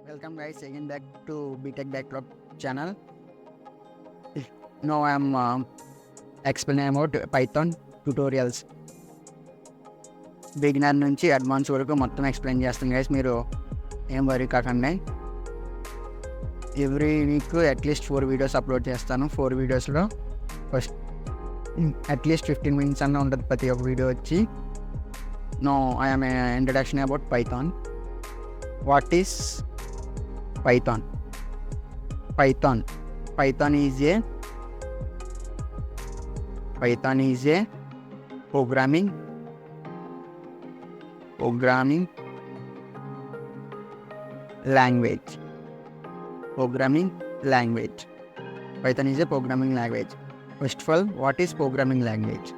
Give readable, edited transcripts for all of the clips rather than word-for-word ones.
Welcome guys again back to b.techbacklog channel. Now I am explaining about Python tutorials. Beginner నుంచి advance వరకు మొత్తం explain చేస్తాను guys, మీరు ఏం వరీ కాకండి. Every week at least 4 videos upload చేస్తాను. 4 వీడియోస్లో ఫస్ట్ అట్లీస్ట్ 15 minutes అన్న ఉంటుంది ప్రతి ఒక్క వీడియో వచ్చి. No I am introduction about Python. What is Python? Python is a programming language. Python is a programming language. First of all, what is programming language?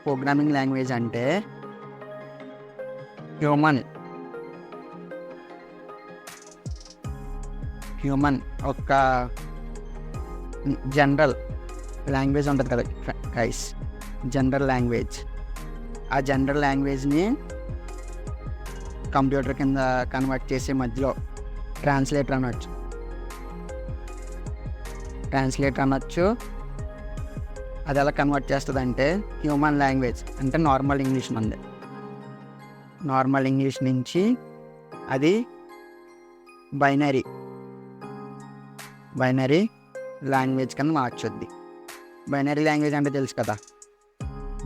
Programming language అంటే human ఒక general language ఉంటుంది కదా guys, general language. ఆ general లాంగ్వేజ్ని computer కింద convert చేసే మధ్యలో translator అనొచ్చు. అది ఎలా కన్వర్ట్ చేస్తుంది అంటే హ్యూమన్ లాంగ్వేజ్ అంటే నార్మల్ ఇంగ్లీష్ మంది. నార్మల్ ఇంగ్లీష్ నుంచి అది బైనరీ లాంగ్వేజ్ కింద మార్చొద్ది. బైనరీ లాంగ్వేజ్ అంటే తెలుసు కదా,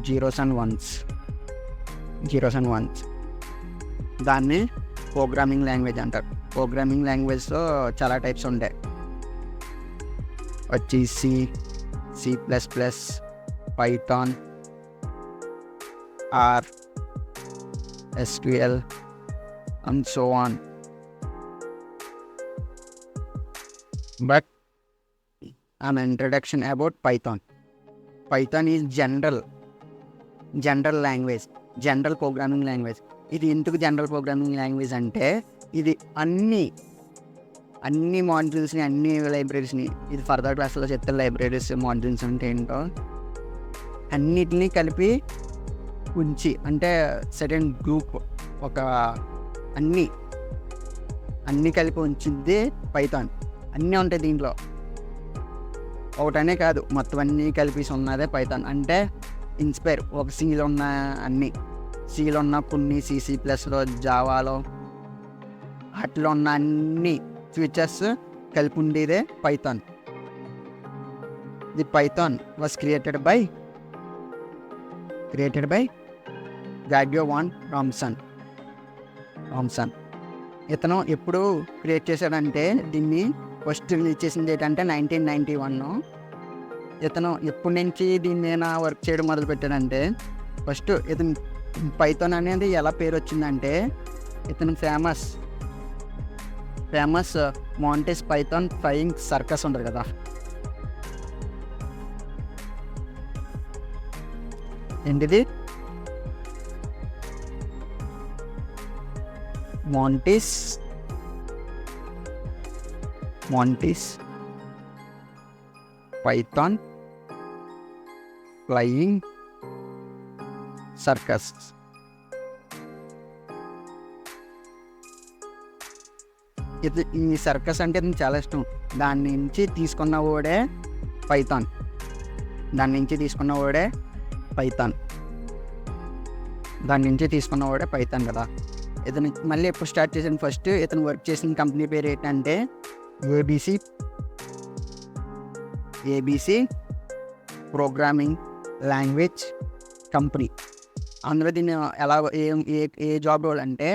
జీరోస్ అండ్ వన్స్. దాన్ని ప్రోగ్రామింగ్ లాంగ్వేజ్ అంటారు. ప్రోగ్రామింగ్ లాంగ్వేజ్లో చాలా టైప్స్ ఉంటాయి. వచ్చి C++, Python, R, SQL and so on. But an introduction about Python. Python is general language, general programming language. ఇది ఎందుకు జనరల్ ప్రోగ్రామింగ్ లాంగ్వేజ్ అంటే ఇది అన్ని మాడ్యూల్స్ని, అన్ని లైబ్రరీస్ని, ఇది ఫర్దర్ క్లాస్లో చెప్తే లైబ్రరీస్ మాడ్యూల్స్ అంటే ఏంటో అన్నిటినీ కలిపి ఉంచి, అంటే సర్టెన్ గ్రూప్, ఒక అన్నీ కలిపి ఉంచింది పైథాన్. అన్నీ ఉంటాయి దీంట్లో, ఒకటనే కాదు, మొత్తం అన్నీ కలిపి ఉన్నదే పైథాన్. అంటే ఇన్స్పైర్ ఒక సీలో ఉన్న కొన్ని C++లో, జావాలో అట్లా ఉన్న అన్ని ఫీచర్స్ కలిపి ఉండేదే Python. The Python was created by Guido van Rossum. ఇతను ఎప్పుడు క్రియేట్ చేశాడంటే, దీన్ని ఫస్ట్ రిలీజ్ చేసిన డేట్ అంటే 1991. ఇతను ఎప్పటి నుంచి దీని మీద వర్క్ చేయడం మొదలుపెట్టాడంటే, ఫస్ట్ ఇతను పైథాన్ అనేది ఎలా పేరు వచ్చిందంటే, ఇతను ఫేమస్ మాంటెస్ పైథాన్ ఫ్లయింగ్ సర్కస్ ఉంటుంది కదా, ఏంటిది మాంటిస్ పైథాన్ ఫ్లయింగ్ సర్కస్. ఈ సర్కస్ అంటే ఇది చాలా ఇష్టం. దాని నుంచి తీసుకున్న వాడే పైథాన్ కదా. ఇతను మళ్ళీ ఎప్పుడు స్టార్ట్ చేశాను, ఫస్ట్ ఇతను వర్క్ చేసిన కంపెనీ పేరు ఏంటంటే ఏబీసీ ప్రోగ్రామింగ్ లాంగ్వేజ్ కంపెనీ. అందులో దీన్ని ఎలా ఏ జాబ్ రోల్ అంటే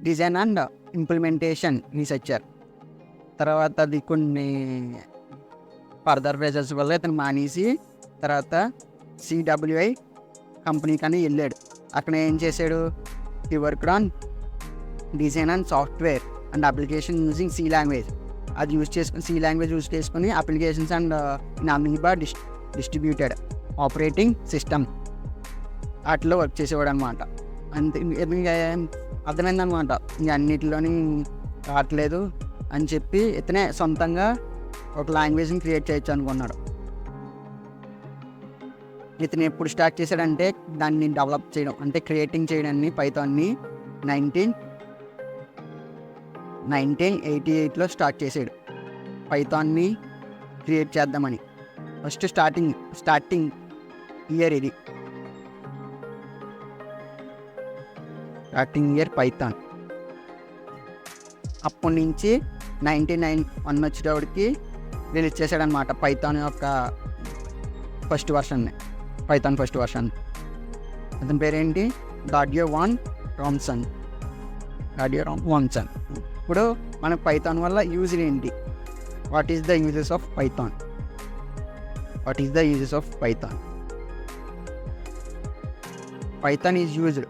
డిజైన్ అండ్ ఇంప్లిమెంటేషన్ రీసెర్చర్. తర్వాత అది కొన్ని ఫర్దర్ ప్రెజర్స్ వల్ల ఇతను మానేసి తర్వాత CWI కంపెనీ కానీ వెళ్ళాడు. అక్కడ ఏం చేశాడు, ఈ work on design and software and application using C language. అది C లాంగ్వేజ్ యూజ్ చేసుకుని applications and amoeba distributed operating system అట్లా వర్క్ చేసేవాడు అనమాట. అంతే, అర్థమైందనమాట. ఇంకా అన్నిటిలోని రావట్లేదు అని చెప్పి ఇతనే సొంతంగా ఒక లాంగ్వేజ్ని క్రియేట్ చేయొచ్చు అనుకున్నాడు. ఇతను ఎప్పుడు స్టార్ట్ చేశాడంటే దాన్ని డెవలప్ చేయడం అంటే క్రియేటింగ్ చేయడాన్ని పైథాన్ని 1988లో స్టార్ట్ చేశాడు పైథాన్ని క్రియేట్ చేద్దామని. ఫస్ట్ స్టార్టింగ్ ఇయర్ ఇది, స్టార్టింగ్ ఇయర్ పైథాన్. అప్పటి నుంచి 1991 వచ్చేటప్పటికి రిలీజ్ చేశాడనమాట పైథాన్ యొక్క ఫస్ట్ వర్షన్ని, పైథాన్ ఫస్ట్ వర్షన్. అతని పేరేంటి, గాడ్యో రామ్సన్. ఇప్పుడు మనకు పైథాన్ వల్ల యూజ్ ఏంటి, what is the uses of Python? Python is used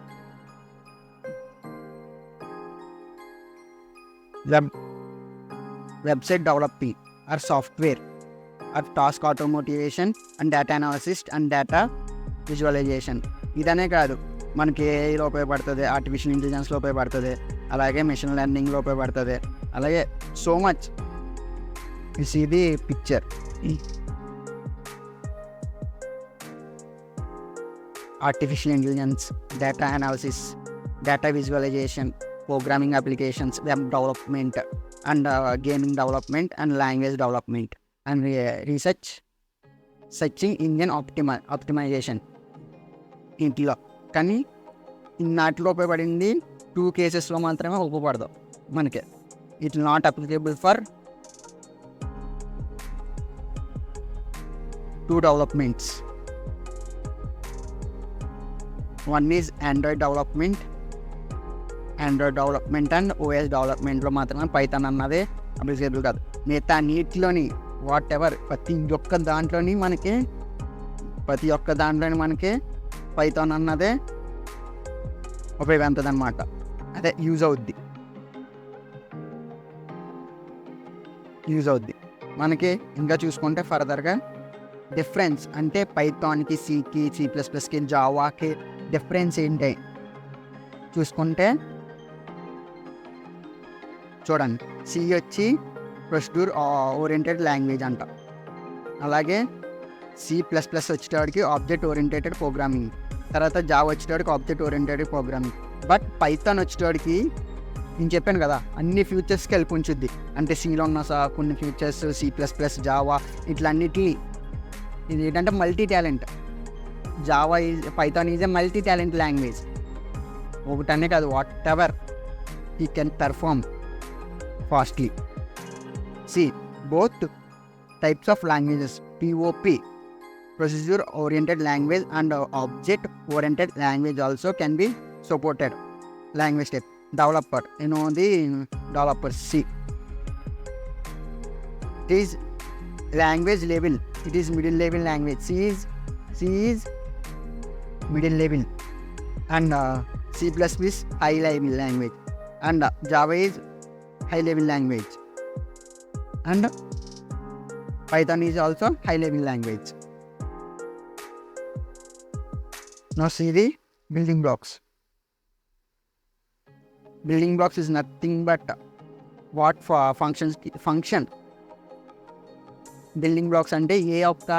website developing or software or task automation and data analysis and data visualization. ఇదనే కాదు, మనకి ఏఐలో ఉపయోగపడుతుంది, ఆర్టిఫిషియల్ ఇంటెలిజెన్స్లో ఉపయోగపడుతుంది, అలాగే మెషిన్ లెర్నింగ్లో ఉపయోగపడుతుంది, అలాగే సో మచ్. ఇది picture, artificial intelligence, data analysis, data visualisation, programming applications, web development and gaming development and language development and searching engine optimisation. ఇంట్లో కానీ ఇన్నాటిలో ఉపయోగపడింది 2 కేసెస్లో మాత్రమే ఉపయోగపడదు మనకి. It not applicable for 2 developments. One is Android development and OS డెవలప్మెంట్లో మాత్రమే పైథాన్ అన్నది అప్లికేబుల్ కాదు. మిగతా అన్నిటిలోని వాట్ ఎవర్ ప్రతి ఒక్క దాంట్లోని మనకి పైథాన్ అన్నదే ఉపయోగపడుతుంది అన్నమాట. అదే యూజ్ అవుద్ది మనకి. ఇంకా చూసుకుంటే ఫర్దర్గా డిఫరెన్స్ అంటే పైథాన్కి, సికి, C++కి, జావాకి డిఫరెన్స్ ఏంటి చూసుకుంటే చూడండి. సి వచ్చి ప్రొసీడ్యూర్ ఓరియంటెడ్ లాంగ్వేజ్ అంట, అలాగే C++ వచ్చేటప్పటికి ఆబ్జెక్ట్ ఓరియంటెడ్ ప్రోగ్రామింగ్, తర్వాత జావా వచ్చేటప్పటికి object oriented programming. But Python వచ్చేటప్పటికి నేను చెప్పాను కదా అన్ని ఫ్యూచర్స్కి హెల్ప్ ఉంచుద్ది. అంటే సిలో ఉన్న కొన్ని ఫ్యూచర్స్, C++, జావా ఇట్లన్నిటిని. ఇది ఏంటంటే multi talent. Python is a multi talent language. ఒకటనే కాదు, whatever he can perform fastly. See, both types of languages, POP, procedure oriented language and object oriented language also can be supported. Language type, developer, the developer C. It is language level, it is middle level language. C is middle level and C++ is high level language and Java is high level language and Python is also high level language. Now see the building blocks. Building blocks is nothing but what for function. Building blocks అంటే ఏ ఒక్క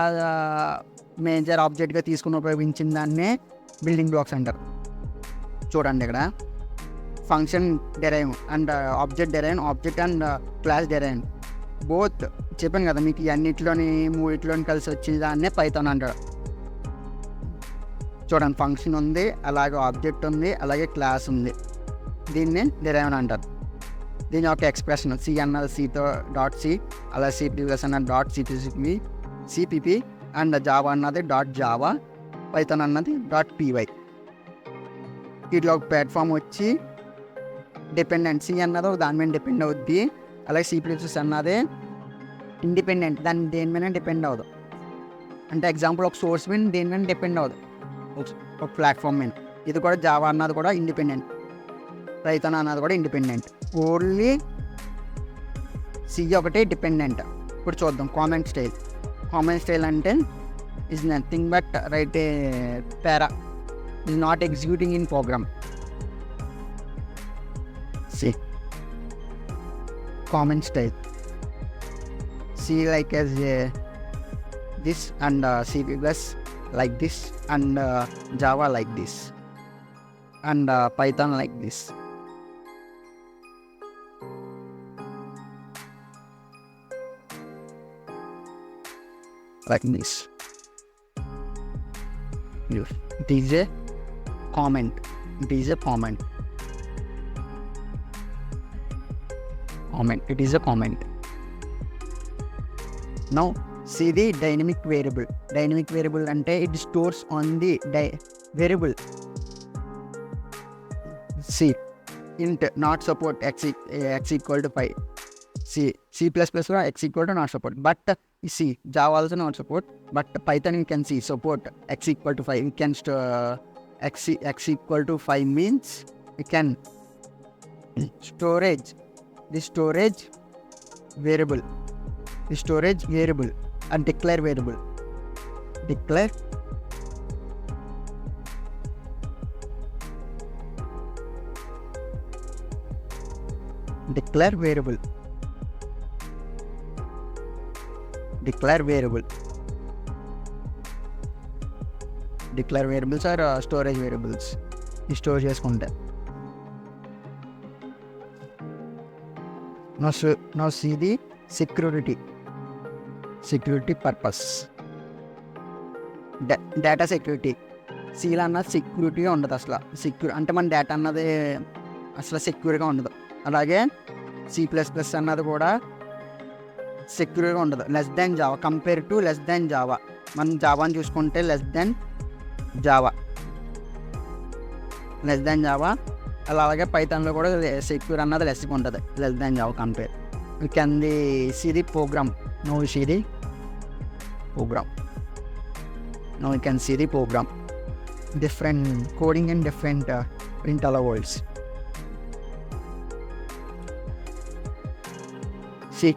major ఆబ్జెక్ట్గా తీసుకుని ఉపయోగించిన దాన్నే building blocks అంటారు. చూడండి ఇక్కడ function derive and object derive, object and class derive both చెప్పాను కదా మీకు. అన్నిటిలోని మూడిట్లోని కలిసి వచ్చే దాన్నే పైథాన్ అంటారు. చూడండి ఫంక్షన్ ఉంది, అలాగే ఆబ్జెక్ట్ ఉంది, అలాగే క్లాస్ ఉంది, దీన్ని డెరైవ్ అంటారు. దీని యొక్క ఎక్స్ప్రెషన్ సి అన్నది సితో డాట్ సి, అలా సిపిఎస్ అన్నది డాట్ సిపిపి అండ్ జావా అన్నది డాట్ జావా, పైథాన్ అన్నది డాట్ పివై. వీటిలో ఒక ప్లాట్ఫామ్ వచ్చి డిపెండెంట్. సి అన్నది దాని మీద డిపెండ్ అవుద్ది, అలాగే సిపిఎస్ అన్నది ఇండిపెండెంట్, దాన్ని దేని మీద డిపెండ్ అవ్వదు. అంటే ఎగ్జాంపుల్ ఒక సోర్స్ మీద దేని మీద డిపెండ్ అవ్వదు, ఒక ప్లాట్ఫామ్ మీద. ఇది కూడా జావా అన్నది కూడా ఇండిపెండెంట్, పైథాన్ అన్నది కూడా ఇండిపెండెంట్. ఓన్లీ సి ఒకటే డిపెండెంట్. ఇప్పుడు చూద్దాం కామెంట్ స్టైల్. కామెంట్ స్టైల్ అంటే is nothing but write a para, is not executing in program. C comment style, C like as this and C++ like this and Java like this and Python like this. like this. It is a comment. It is a comment. It is a comment. Now see the dynamic variable. Dynamic variable ante it stores on the variable. See, int not support x equal to 5. C++ lo x equal to not support, but see Java also not support, but Python you can see support x equal to 5. You can store x equal to 5 means you can storage the storage variable and declare variable. Declare variable. Declare variables are storage variables. Store చేసుకుంటే now see the security purpose. Data security. సీలా అన్నది సెక్యూరిటీగా ఉండదు అసలు. Secure అంటే మన data అన్నది అసలు సెక్యూర్గా ఉండదు. అలాగే C++ అన్నది కూడా సెక్యూర్గా ఉండదు. Less than Java compare to less than Java. మనం జావాని చూసుకుంటే లెస్ దాన్ జావా అలాగే పైథాన్లో కూడా సెక్యూర్ అన్నది లెస్గా ఉంటుంది, less than Java compare. You can see the program. No see the program. No you can see the program. Different coding and different print words. See,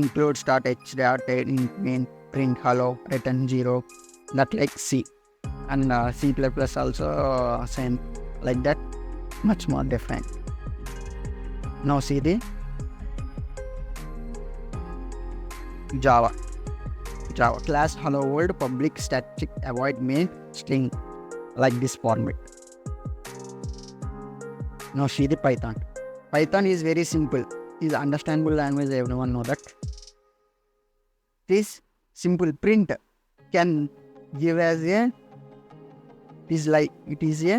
include start h dot main print hello return 0, that like C. And C++ also same like that, much more different. Now see the Java class hello world public static avoid main string, like this format. Now see the Python is very simple, is understandable language, everyone know that. This simple print can give as a it is a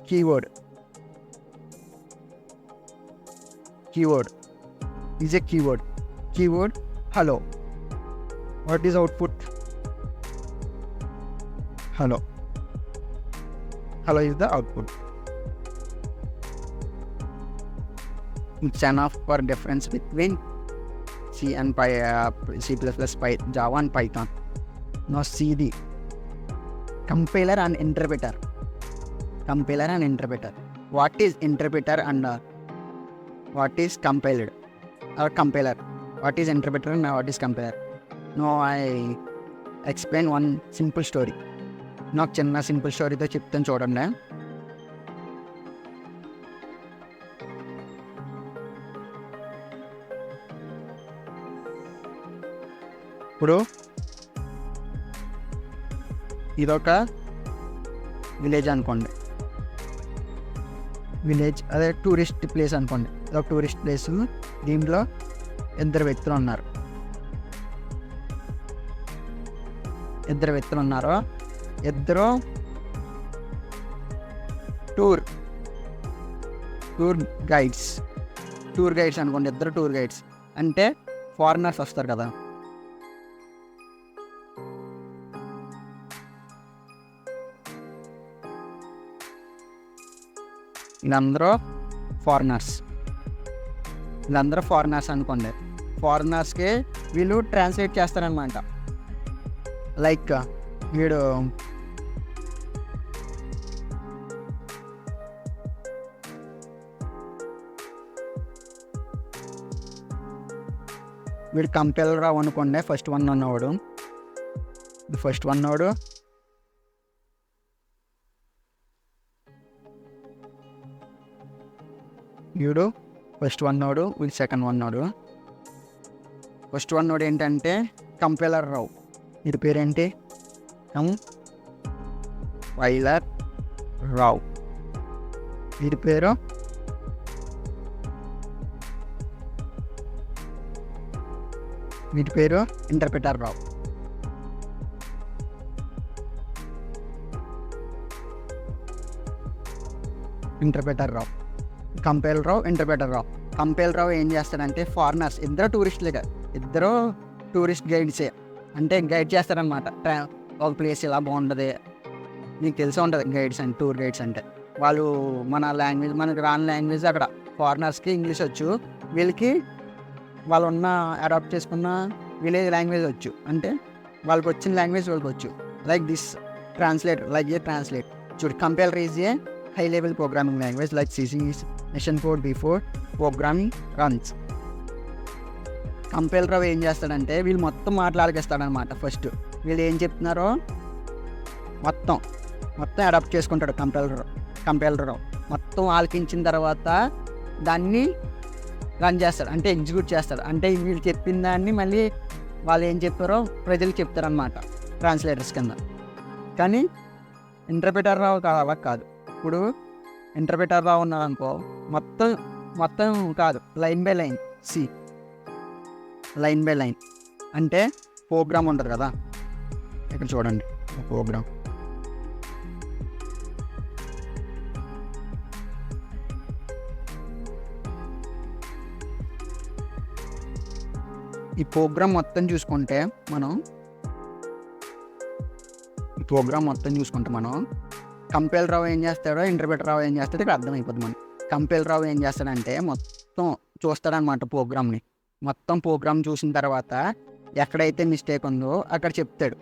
keyword is a keyword hello. What is output? Hello is the output. It's enough for difference between C and C++, Java and Python. Now see the compiler and interpreter. What is interpreter and what is compiled? Or compiler. What is interpreter and what is compiler? Now I explain one simple story. నాకు చిన్న simple స్టోరీతో చెప్తాను చూడండి. ఇప్పుడు ఇదొక village అనుకోండి. అదే tourist place అనుకోండి. ఇదొక టూరిస్ట్ ప్లేస్. దీంట్లో ఇద్దరు వ్యక్తులు ఉన్నారు. ఇద్దరు టూర్ గైడ్స్ అనుకోండి. ఇద్దరు టూర్ గైడ్స్ అంటే ఫారినర్స్ వస్తారు కదా. వీళ్ళందరూ ఫారినర్స్ అనుకోండి. ఫారినర్స్కి వీళ్ళు ట్రాన్స్లేట్ చేస్తారనమాట. లైక్ వీడు కంపెలర్ అనుకోండి. ఫస్ట్ వన్ ఉన్నవాడు వీడు వీడు సెకండ్ ఫస్ట్ వన్ నోడు ఏంటంటే కంపెలర్ రావు. వీడి పేరేంటి? కంపైలర్ రావు. వీటి పేరు ఇంటర్ప్రిటర్ రావు. ఇంటర్ప్రిటర్ రావు, కంపైల్ రావు, ఇంటర్ప్రిటర్ రావు. కంపైల్ రావు ఏం చేస్తాడంటే ఫారినర్స్ ఇద్దరు టూరిస్ట్ గైడ్సే, అంటే గైడ్ చేస్తారనమాట. ఒక ప్లేస్ ఇలా బాగుంటుంది, నీకు తెలిసే ఉంటుంది గైడ్స్ అంటే, టూర్ గైడ్స్ అంటే వాళ్ళు మన లాంగ్వేజ్, మనకు రాని లాంగ్వేజ్ అక్కడ ఫారినర్స్కి ఇంగ్లీష్ వచ్చు, వీళ్ళకి వాళ్ళు ఉన్న అడాప్ట్ చేసుకున్న విలేజ్ లాంగ్వేజ్ వచ్చు, అంటే వాళ్ళకి వచ్చిన లాంగ్వేజ్ వాళ్ళకి వచ్చు. లైక్ దిస్ ట్రాన్స్లేట్ చూడు. Compiler is a high level programming language like CC machine code before programming runs. Compiler ఏం చేస్తాడంటే వీళ్ళు మొత్తం మాట్లాడకేస్తాడనమాట. ఫస్ట్ వీళ్ళు ఏం చెప్తున్నారో మొత్తం అడాప్ట్ చేసుకుంటాడు కంపైలర్ మొత్తం ఆలకించిన తర్వాత దాన్ని రన్ చేస్తాడు, అంటే ఎగ్జిక్యూట్ చేస్తాడు. అంటే వీళ్ళు చెప్పిన దాన్ని మళ్ళీ వాళ్ళు ఏం చెప్పారో ప్రజలు చెప్తారనమాట ట్రాన్స్లేటర్స్ కింద. కానీ ఇంటర్ప్రిటర్ రావు అలా కాదు. ఇప్పుడు ఇంటర్ప్రిటర్ రావు ఉన్నారనుకో, మొత్తం కాదు, line by line. Line by line అంటే ప్రోగ్రామ్ ఉంటుంది కదా, ఇక్కడ చూడండి ప్రోగ్రామ్. ఈ ప్రోగ్రామ్ మొత్తం చూసుకుంటే మనం కంపైలర్ రావు ఏం చేస్తాడో, ఇంటర్ప్రిటర్ రావు ఏం చేస్తాడో ఇక్కడ అర్థమైపోతుంది మనకి. కంపైలర్ రావు ఏం చేస్తాడంటే మొత్తం చూస్తాడనమాట ప్రోగ్రామ్ని. మొత్తం ప్రోగ్రామ్ చూసిన తర్వాత ఎక్కడైతే మిస్టేక్ ఉందో అక్కడ చెప్తాడు.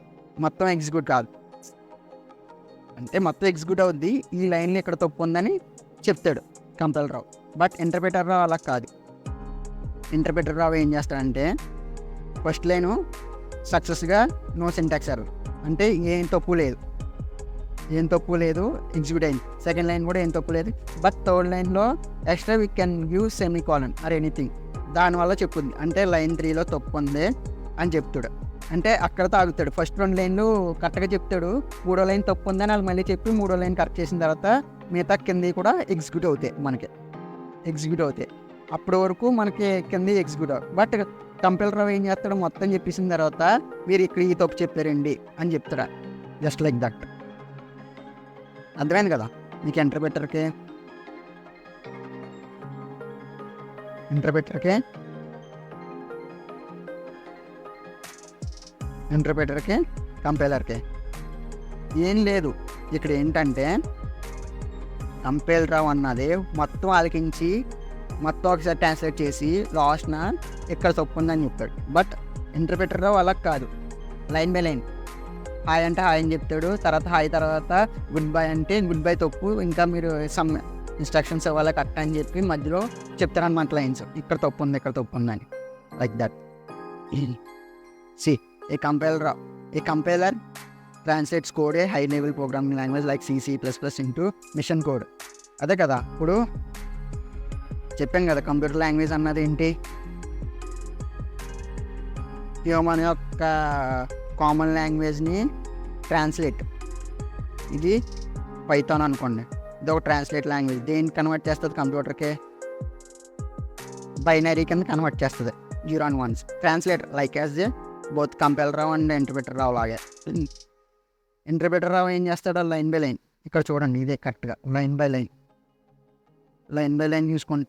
మొత్తం ఎగ్జిక్యూట్ కాదు, అంటే మొత్తం ఎగ్జిక్యూట్ అవుద్ది, ఈ లైన్లో ఇక్కడ తప్పు ఉందని చెప్తాడు compiler Rao. But interpreter Rao అలా కాదు. ఇంటర్ప్రిటర్ రావు ఏం చేస్తాడంటే ఫస్ట్ లైను సక్సెస్గా నో సింటాక్స్ ఎర్రర్, అంటే ఏం తప్పు లేదు ఎగ్జిక్యూట్ అయింది. సెకండ్ లైన్ కూడా ఏం తప్పు లేదు, బట్ థర్డ్ లైన్లో extra we can give semicolon or anything, దానివల్ల చెప్పుద్ది. అంటే లైన్ 3లో తప్పు ఉంది అని చెప్తాడు, అంటే అక్కడ తాగుతాడు. ఫస్ట్ 2 లైన్లు కరెక్ట్గా చెప్తాడు, 3వ లైన్ తప్పు ఉందని వాళ్ళు మళ్ళీ చెప్పి 3వ లైన్ కరెక్ట్ చేసిన తర్వాత మిగతా కింద కూడా ఎగ్జిక్యూట్ అవుతాయి. అప్పటి వరకు మనకి కింద ఎగ్జిక్యూట్ అవ్వదు. బట్ కంపైలర్ ఏం చేస్తాడు, మొత్తం చెప్పేసిన తర్వాత మీరు ఇక్కడ ఈ తప్పు చెప్పారండి అని చెప్తాడా, జస్ట్ లైక్ దట్. అర్థమైంది కదా మీకు? ఇంటర్ప్రిటర్కే కంపైలర్కే ఏం లేదు. ఇక్కడ ఏంటంటే కంపైలర్ అన్నది మొత్తం ఆలకించి మొత్తం ఒకసారి ట్రాన్స్లేట్ చేసి లాస్ట్న ఇక్కడ తప్పు ఉందని చెప్తాడు. బట్ ఇంటర్ప్రిటర్ అలా కాదు, లైన్ బై లైన్. హాయ్ అంటే హాయ్ అని చెప్తాడు, తర్వాత గుడ్ బై అంటే గుడ్ బై తప్పు, ఇంకా మీరు సమ్ ఇన్స్ట్రక్షన్స్ ఇవ్వాలి కరెక్ట్ అని చెప్పి మధ్యలో చెప్తారనమాట లైన్స్, ఇక్కడ తప్పు ఉందని. Like that. A compiler translates code a high level programming language like C++ into machine code. అదే కదా ఇప్పుడు చెప్పాం కదా, కంప్యూటర్ లాంగ్వేజ్ అన్నది ఏంటి, హ్యూమన్ యొక్క కామన్ లాంగ్వేజ్ని ట్రాన్స్లేట్. ఇది పైథాన్ అనుకోండి, ఇది ఒక ట్రాన్స్లేట్ లాంగ్వేజ్. దేన్ని కన్వర్ట్ చేస్తుంది? కంప్యూటర్కే బైనరీ కింద కన్వర్ట్ చేస్తుంది, 0 and 1s. Translate like as both compiler and interpreter లాగే. ఇంటర్ప్రిటర్ ఏం చేస్తాడో లైన్ బై లైన్, ఇక్కడ చూడండి ఇదే కరెక్ట్గా లైన్ బై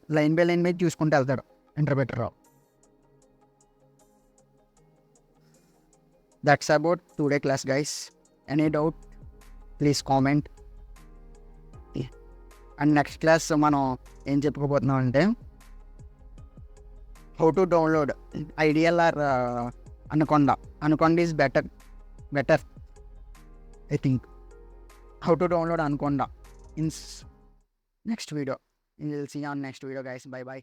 లైన్ మీద చూసుకుంటూ వెళ్తాడు interpreter. That's about today class, guys. Any doubt, please comment. And next class మనం ఏం చెప్పుకోబోతున్నాం అంటే how to download IDLE or Anaconda is better I think. How to download Anaconda in next video. We'll see you on next video, guys. Bye bye.